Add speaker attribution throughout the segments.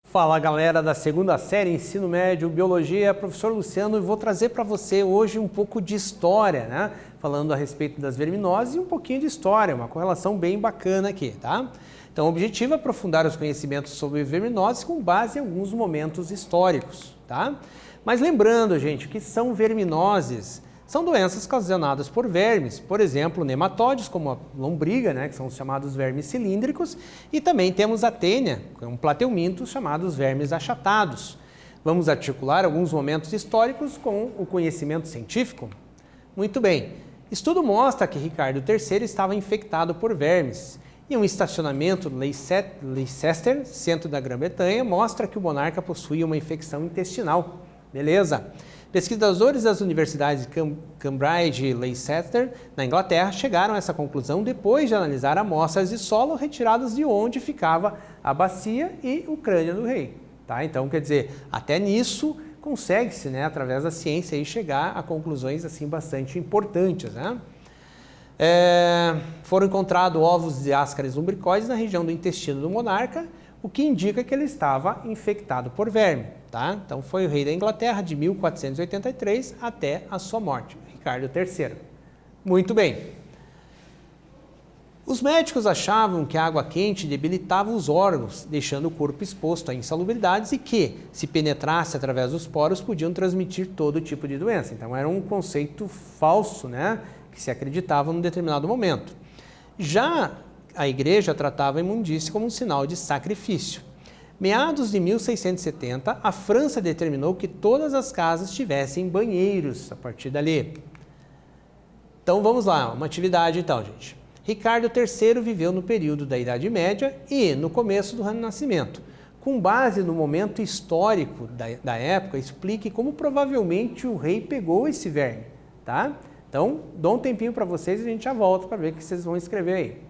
Speaker 1: Fala galera da segunda série, Ensino Médio, Biologia, professor Luciano, e vou trazer para você hoje um pouco de história, né? Falando a respeito das verminoses e um pouquinho de história, uma correlação bem bacana aqui, tá? Então o objetivo é aprofundar os conhecimentos sobre verminoses com base em alguns momentos históricos, tá? Mas lembrando, gente, que são verminoses, são doenças ocasionadas por vermes, por exemplo, nematóides, como a lombriga, né, que são os chamados vermes cilíndricos, e também temos a tênia, que é um plateuminto, chamados vermes achatados. Vamos articular alguns momentos históricos com o conhecimento científico? Muito bem. Estudo mostra que Ricardo III estava infectado por vermes. E um estacionamento Leicester, centro da Grã-Bretanha, mostra que o monarca possuía uma infecção intestinal. Beleza? Pesquisadores das universidades de Cambridge e Leicester, na Inglaterra, chegaram a essa conclusão depois de analisar amostras de solo retiradas de onde ficava a bacia e o crânio do rei. Tá? Então, quer dizer, até nisso consegue-se, né, através da ciência, aí, chegar a conclusões assim, bastante importantes. Né? Foram encontrados ovos de Ascaris lumbricoides na região do intestino do monarca, o que indica que ele estava infectado por verme. Tá? Então foi o rei da Inglaterra de 1483 até a sua morte, Ricardo III. Muito bem. Os médicos achavam que a água quente debilitava os órgãos, deixando o corpo exposto a insalubridades e que, se penetrasse através dos poros, podiam transmitir todo tipo de doença. Então era um conceito falso, né, que se acreditava num determinado momento. Já a igreja tratava a imundície como um sinal de sacrifício. Meados de 1670, a França determinou que todas as casas tivessem banheiros a partir dali. Então vamos lá, uma atividade então, gente. Ricardo III viveu no período da Idade Média e no começo do Renascimento. Com base no momento histórico da época, explique como provavelmente o rei pegou esse verme, tá? Então, dou um tempinho para vocês e a gente já volta para ver o que vocês vão escrever aí.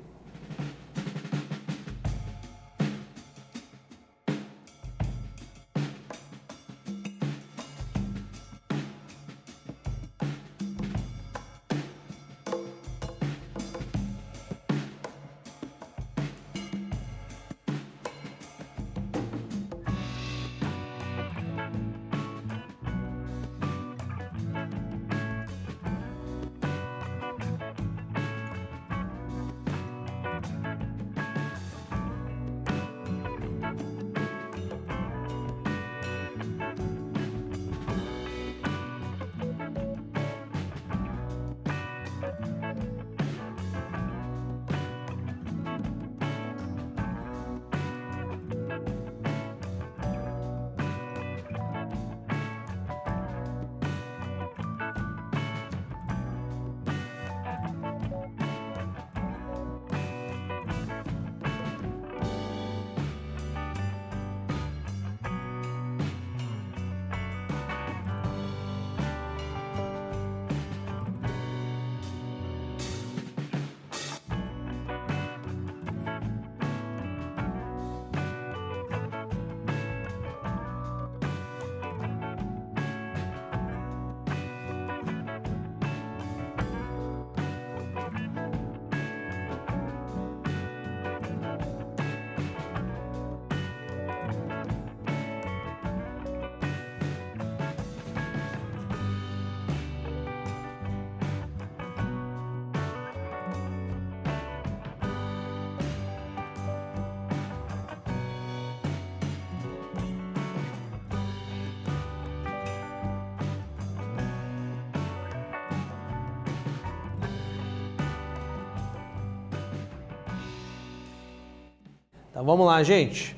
Speaker 1: Então vamos lá, gente.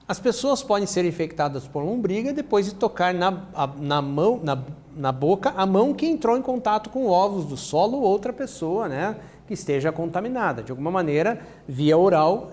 Speaker 1: As pessoas podem ser infectadas por lombriga depois de tocar na boca a mão que entrou em contato com ovos do solo ou outra pessoa, né, que esteja contaminada. De alguma maneira, via oral,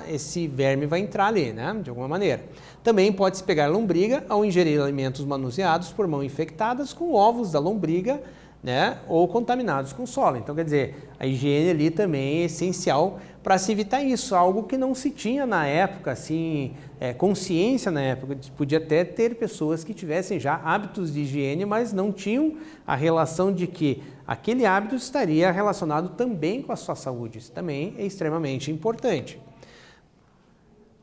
Speaker 1: esse verme vai entrar ali, né, de alguma maneira. Também pode-se pegar lombriga ao ingerir alimentos manuseados por mãos infectadas com ovos da lombriga, né, ou contaminados com solo. Então, quer dizer, a higiene ali também é essencial para se evitar isso, algo que não se tinha na época, assim, consciência na época. Podia até ter pessoas que tivessem já hábitos de higiene, mas não tinham a relação de que aquele hábito estaria relacionado também com a sua saúde. Isso também é extremamente importante.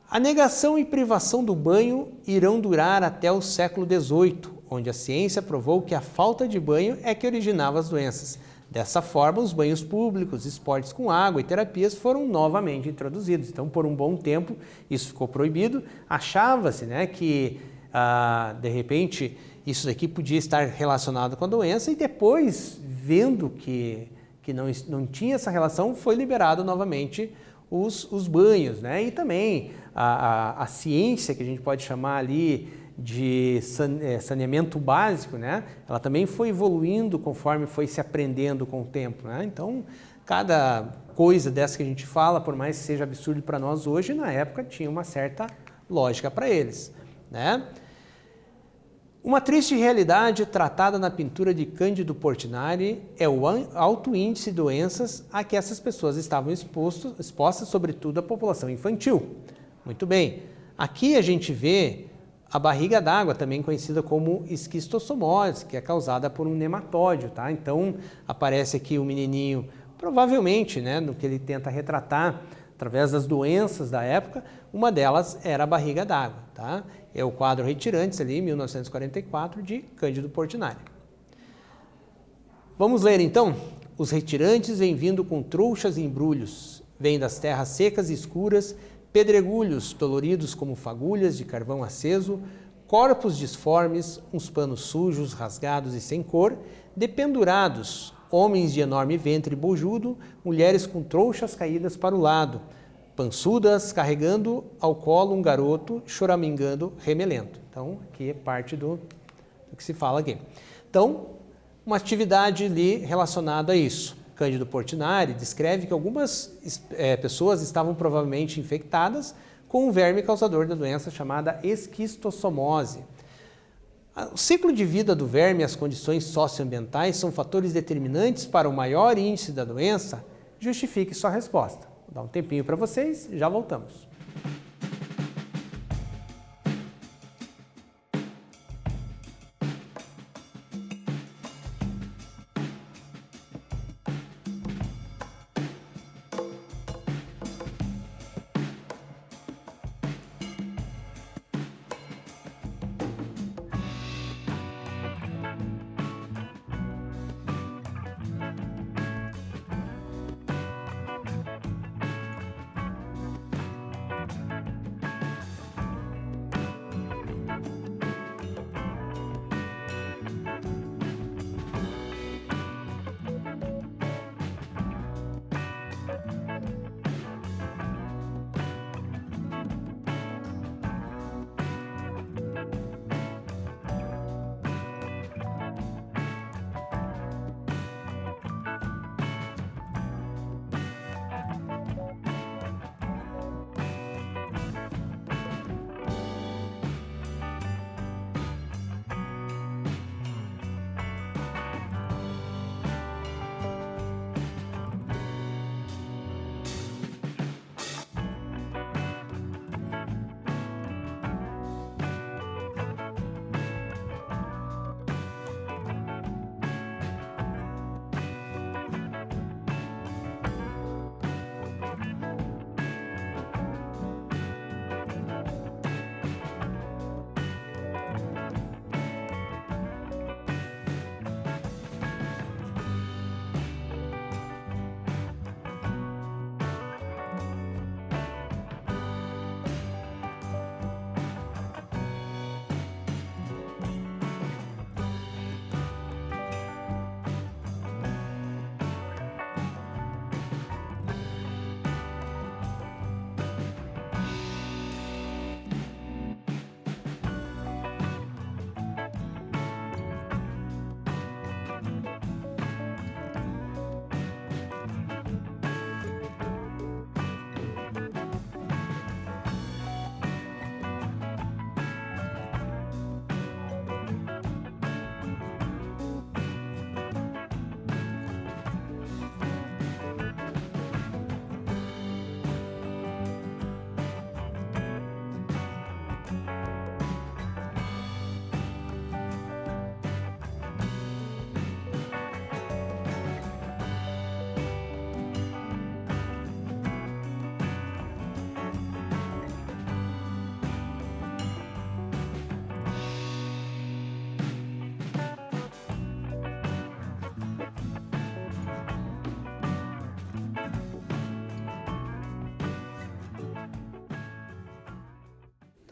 Speaker 1: A negação e privação do banho irão durar até o século XVIII, onde a ciência provou que a falta de banho é que originava as doenças. Dessa forma, os banhos públicos, esportes com água e terapias foram novamente introduzidos. Então, por um bom tempo, isso ficou proibido. Achava-se, né, que, de repente, isso daqui podia estar relacionado com a doença, e depois, vendo que não tinha essa relação, foi liberado novamente os banhos, né? E também a ciência, que a gente pode chamar ali de saneamento básico, né? Ela também foi evoluindo conforme foi se aprendendo com o tempo, né? Então, cada coisa dessa que a gente fala, por mais que seja absurdo para nós hoje, na época tinha uma certa lógica para eles, né? Uma triste realidade tratada na pintura de Cândido Portinari é o alto índice de doenças a que essas pessoas estavam expostas, sobretudo a população infantil. Muito bem, aqui a gente vê a barriga d'água, também conhecida como esquistossomose, que é causada por um nematóide, tá? Então, aparece aqui o menininho, provavelmente, né, no que ele tenta retratar, através das doenças da época, uma delas era a barriga d'água, tá? É o quadro Retirantes, ali, 1944, de Cândido Portinari. Vamos ler, então? Os retirantes vêm vindo com trouxas e embrulhos, vêm das terras secas e escuras, pedregulhos doloridos como fagulhas de carvão aceso, corpos disformes, uns panos sujos, rasgados e sem cor, dependurados, homens de enorme ventre bojudo, mulheres com trouxas caídas para o lado, pançudas, carregando ao colo um garoto, choramingando, remelento. Então, aqui é parte do que se fala aqui. Então, uma atividade ali relacionada a isso. Cândido Portinari descreve que algumas pessoas estavam provavelmente infectadas com um verme causador da doença chamada esquistossomose. O ciclo de vida do verme e as condições socioambientais são fatores determinantes para o maior índice da doença? Justifique sua resposta. Vou dar um tempinho para vocês e já voltamos.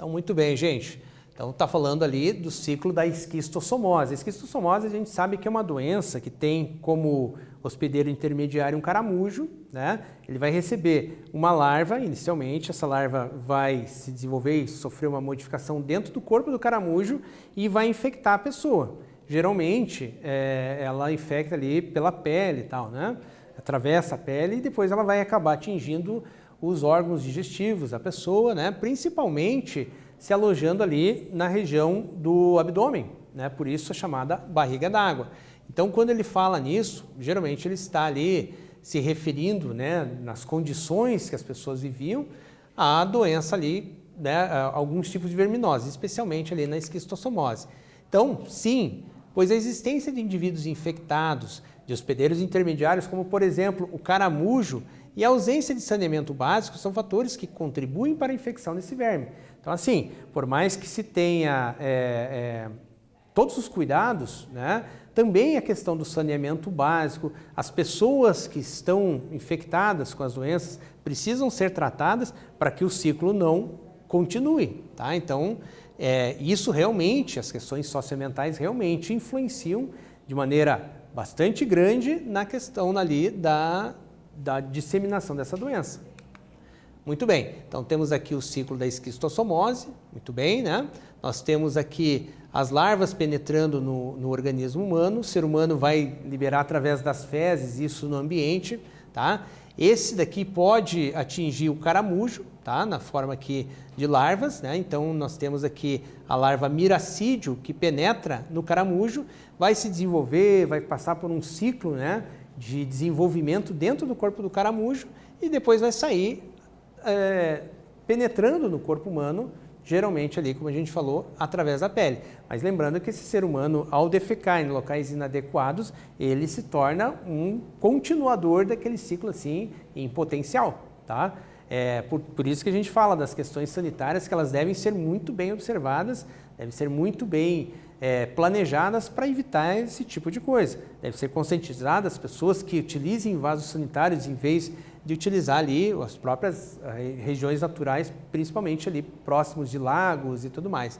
Speaker 1: Então, muito bem, gente. Então, está falando ali do ciclo da esquistossomose. A esquistossomose a gente sabe que é uma doença que tem como hospedeiro intermediário um caramujo, né? Ele vai receber uma larva inicialmente, essa larva vai se desenvolver e sofrer uma modificação dentro do corpo do caramujo e vai infectar a pessoa. Geralmente, ela infecta ali pela pele e tal, né? Atravessa a pele e depois ela vai acabar atingindo os órgãos digestivos da pessoa, né? Principalmente se alojando ali na região do abdômen, né? Por isso a chamada barriga d'água. Então, quando ele fala nisso, geralmente ele está ali se referindo, né, nas condições que as pessoas viviam, à doença ali, né, a alguns tipos de verminose, especialmente ali na esquistossomose. Então, sim, pois a existência de indivíduos infectados, de hospedeiros intermediários, como por exemplo o caramujo, e a ausência de saneamento básico são fatores que contribuem para a infecção desse verme. Então, assim, por mais que se tenha todos os cuidados, né, também a questão do saneamento básico, as pessoas que estão infectadas com as doenças precisam ser tratadas para que o ciclo não continue, tá? Então, isso realmente, as questões socioambientais realmente influenciam de maneira bastante grande na questão ali da disseminação dessa doença. Muito bem, então temos aqui o ciclo da esquistossomose, muito bem, né? Nós temos aqui as larvas penetrando no organismo humano, o ser humano vai liberar através das fezes isso no ambiente, tá? Esse daqui pode atingir o caramujo, tá? Na forma aqui de larvas, né? Então nós temos aqui a larva miracídio que penetra no caramujo, vai se desenvolver, vai passar por um ciclo, né, de desenvolvimento dentro do corpo do caramujo e depois vai sair penetrando no corpo humano, geralmente ali, como a gente falou, através da pele. Mas lembrando que esse ser humano, ao defecar em locais inadequados, ele se torna um continuador daquele ciclo assim em potencial, tá? Por isso que a gente fala das questões sanitárias, que elas devem ser muito bem observadas, devem ser muito bem planejadas para evitar esse tipo de coisa. Deve ser conscientizadas as pessoas que utilizem vasos sanitários em vez de utilizar ali as próprias regiões naturais, principalmente ali próximos de lagos e tudo mais,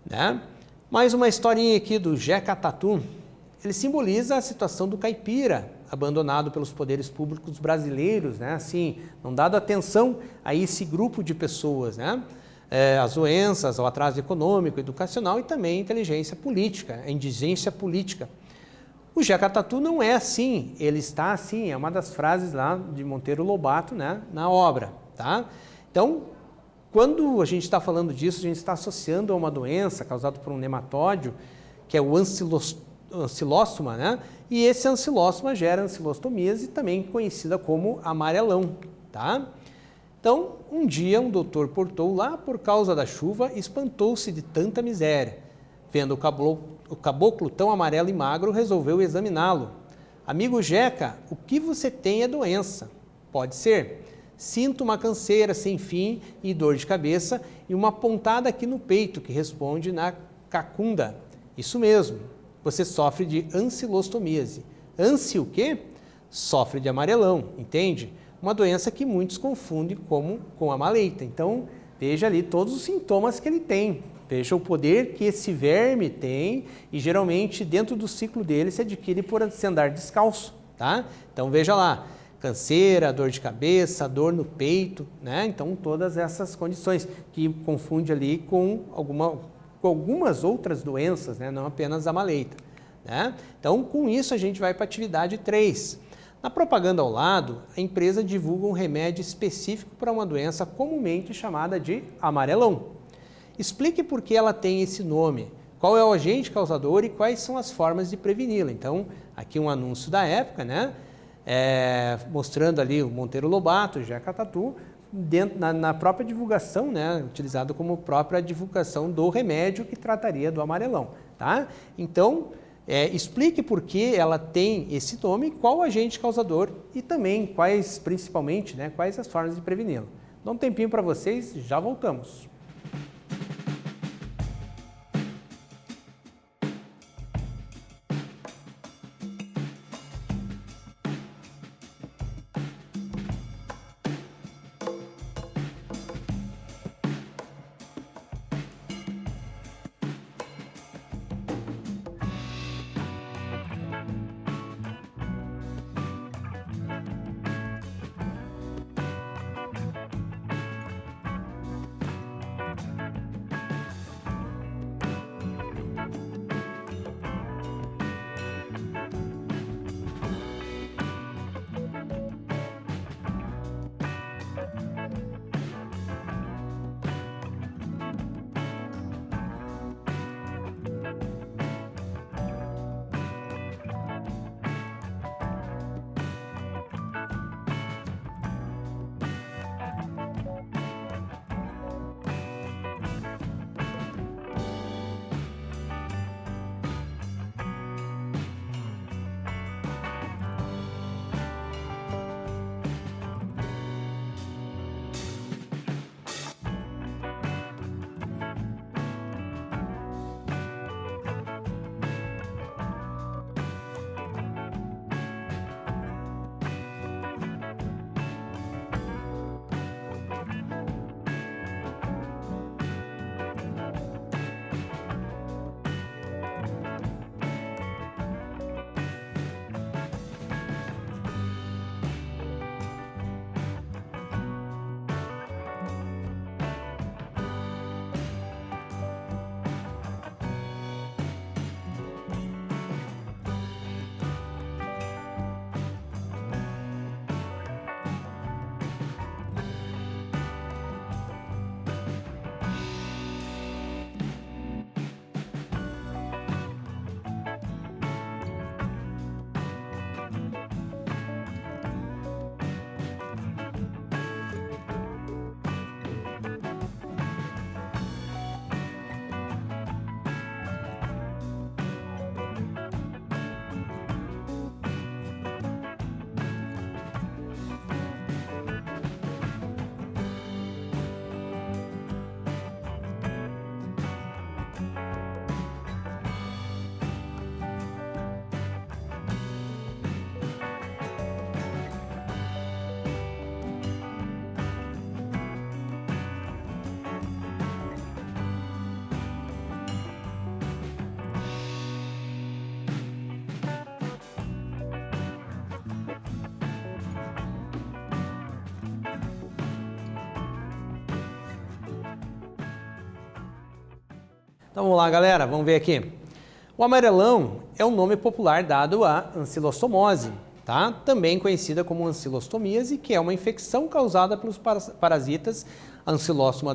Speaker 1: né? Mais uma historinha aqui do Jeca Tatu. Ele simboliza a situação do caipira, abandonado pelos poderes públicos brasileiros, né? Assim, não dado atenção a esse grupo de pessoas, né? As doenças, o atraso econômico, educacional e também a inteligência política, a indigência política. O Jeca Tatu não é assim, ele está assim, é uma das frases lá de Monteiro Lobato, né, na obra, tá? Então, quando a gente está falando disso, a gente está associando a uma doença causada por um nematóide, que é o ancilóstoma, né? E esse ancilóstoma gera ancilostomíase, também conhecida como amarelão, tá? Então, um dia um doutor portou lá por causa da chuva e espantou-se de tanta miséria. Vendo o caboclo tão amarelo e magro, resolveu examiná-lo. Amigo Jeca, o que você tem é doença. Pode ser. Sinto uma canseira sem fim e dor de cabeça e uma pontada aqui no peito que responde na cacunda. Isso mesmo, você sofre de ancilostomíase. Anci o quê? Sofre de amarelão, entende? Uma doença que muitos confundem com a maleita. Então, veja ali todos os sintomas que ele tem. Veja o poder que esse verme tem e geralmente dentro do ciclo dele se adquire por se andar descalço, tá? Então veja lá, canseira, dor de cabeça, dor no peito, né? Então todas essas condições que confunde ali com algumas outras doenças, né? Não apenas a maleita, né? Então com isso a gente vai para a atividade 3. Na propaganda ao lado, a empresa divulga um remédio específico para uma doença comumente chamada de amarelão. Explique por que ela tem esse nome, qual é o agente causador e quais são as formas de preveni-la. Então, aqui um anúncio da época, né? Mostrando ali o Monteiro Lobato, o Jeca Tatu, na própria divulgação, né? Utilizado como própria divulgação do remédio que trataria do amarelão, tá? Então, explique por que ela tem esse nome, qual o agente causador e também principalmente, né? Quais as formas de preveni-la. Dá um tempinho para vocês, já voltamos. Então vamos lá, galera, vamos ver aqui. O amarelão é o nome popular dado à ancilostomose, tá? Também conhecida como ancilostomíase, que é uma infecção causada pelos parasitas Ancylostomum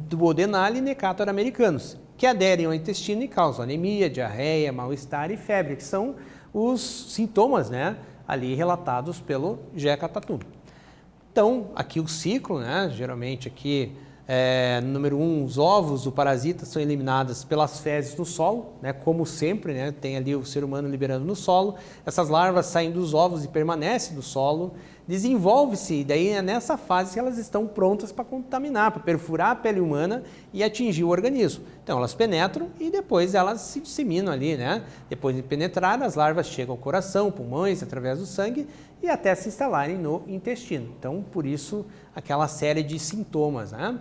Speaker 1: duodenale e Necator americanus, que aderem ao intestino e causam anemia, diarreia, mal-estar e febre, que são os sintomas, né, ali relatados pelo Jeca Tatu. Então, aqui o ciclo, né, geralmente aqui, número 1, os ovos do parasita são eliminados pelas fezes no solo, né, como sempre, né, tem ali o ser humano liberando no solo, essas larvas saem dos ovos e permanecem no solo, desenvolve-se, e daí é nessa fase que elas estão prontas para contaminar, para perfurar a pele humana e atingir o organismo. Então elas penetram e depois elas se disseminam ali, né? Depois de penetrar, as larvas chegam ao coração, pulmões, através do sangue e até se instalarem no intestino. Então, por isso, aquela série de sintomas, né?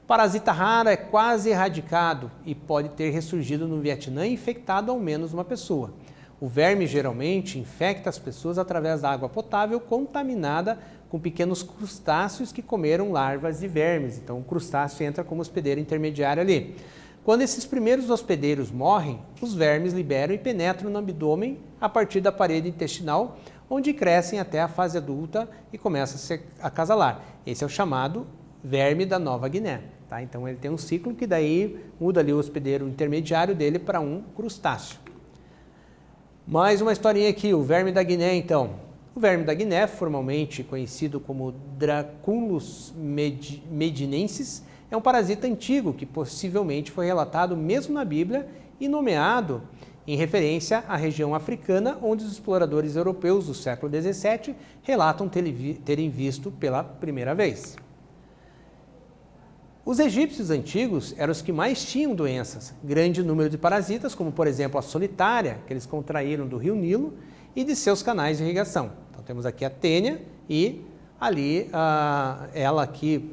Speaker 1: Parasita raro é quase erradicado e pode ter ressurgido no Vietnã e infectado ao menos uma pessoa. O verme geralmente infecta as pessoas através da água potável contaminada com pequenos crustáceos que comeram larvas de vermes. Então, o crustáceo entra como hospedeiro intermediário ali. Quando esses primeiros hospedeiros morrem, os vermes liberam e penetram no abdômen a partir da parede intestinal, onde crescem até a fase adulta e começam a se acasalar. Esse é o chamado verme da Nova Guiné. Tá? Então, ele tem um ciclo que daí muda ali o hospedeiro intermediário dele para um crustáceo. Mais uma historinha aqui, o verme da Guiné, então. O verme da Guiné, formalmente conhecido como Draculus medinensis, é um parasita antigo que possivelmente foi relatado mesmo na Bíblia e nomeado em referência à região africana onde os exploradores europeus do século XVII relatam terem visto pela primeira vez. Os egípcios antigos eram os que mais tinham doenças, grande número de parasitas, como por exemplo a solitária, que eles contraíram do rio Nilo e de seus canais de irrigação. Então temos aqui a tênia e ali ela aqui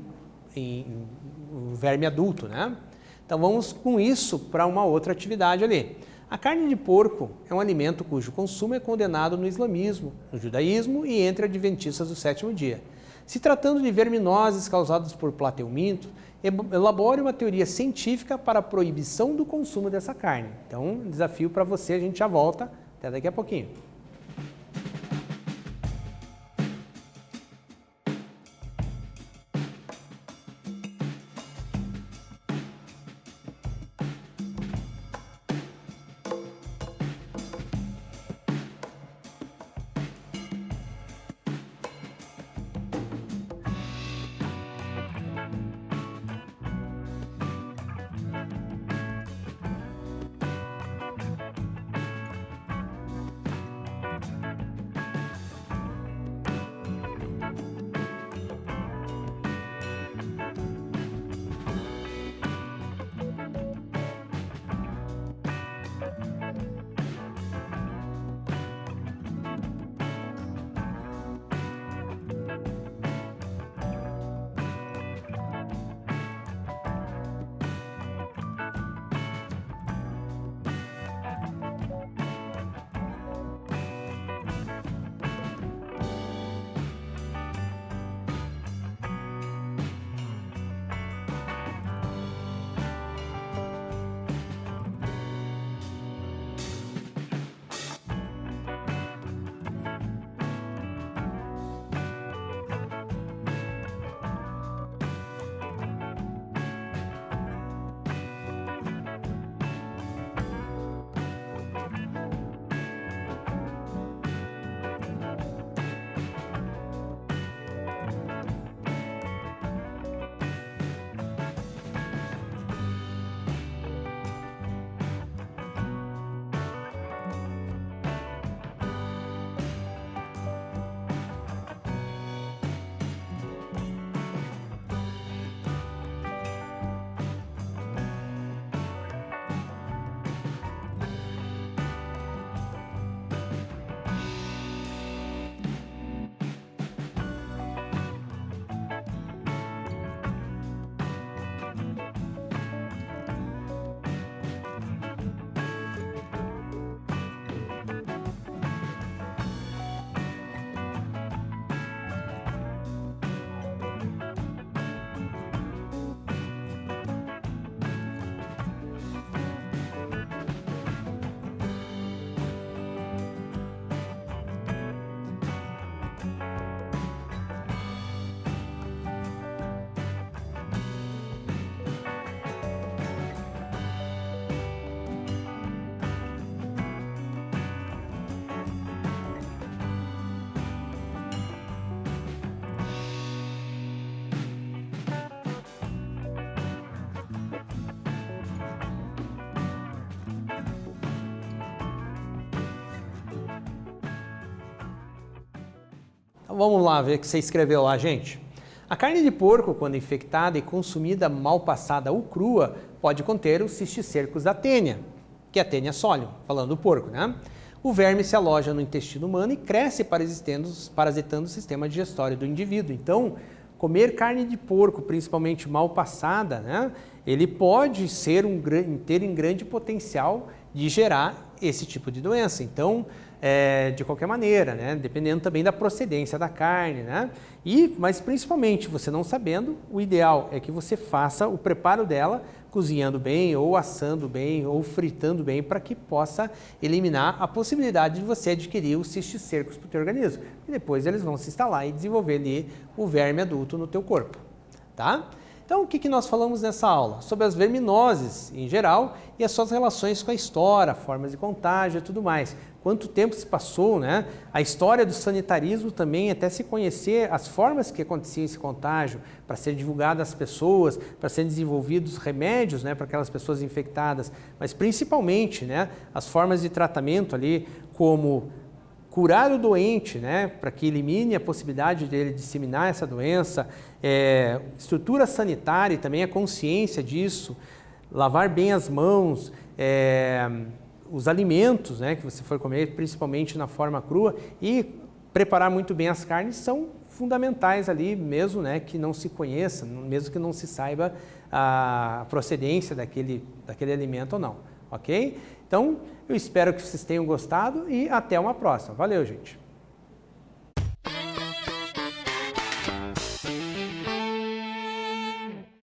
Speaker 1: o verme adulto, né? Então vamos com isso para uma outra atividade ali. A carne de porco é um alimento cujo consumo é condenado no islamismo, no judaísmo e entre adventistas do sétimo dia. Se tratando de verminoses causadas por plateuminto, elabore uma teoria científica para a proibição do consumo dessa carne. Então, desafio para você, a gente já volta. Até daqui a pouquinho. Vamos lá ver o que você escreveu lá, gente. A carne de porco, quando infectada e consumida mal passada ou crua, pode conter os cisticercos da tênia, que é a tênia solium, falando do porco, né? O verme se aloja no intestino humano e cresce parasitando o sistema digestório do indivíduo. Então, comer carne de porco, principalmente mal passada, né? Ele pode ter um grande potencial de gerar esse tipo de doença. Então, de qualquer maneira, né? Dependendo também da procedência da carne, né? Mas principalmente, você não sabendo, o ideal é que você faça o preparo dela cozinhando bem, ou assando bem, ou fritando bem, para que possa eliminar a possibilidade de você adquirir os cisticercos para o teu organismo. E depois eles vão se instalar e desenvolver ali o verme adulto no teu corpo, tá? Então, o que nós falamos nessa aula? Sobre as verminoses em geral e as suas relações com a história, formas de contágio e tudo mais. Quanto tempo se passou, né? A história do sanitarismo também, até se conhecer as formas que acontecia esse contágio, para ser divulgado às pessoas, para serem desenvolvidos remédios, né, para aquelas pessoas infectadas, mas principalmente, né, as formas de tratamento ali, como curar o doente, né, para que elimine a possibilidade dele disseminar essa doença, estrutura sanitária e também a consciência disso, lavar bem as mãos, os alimentos, né, que você for comer, principalmente na forma crua, e preparar muito bem as carnes são fundamentais ali, mesmo, né, que não se conheça, mesmo que não se saiba a procedência daquele alimento ou não, ok? Então, eu espero que vocês tenham gostado e até uma próxima. Valeu, gente!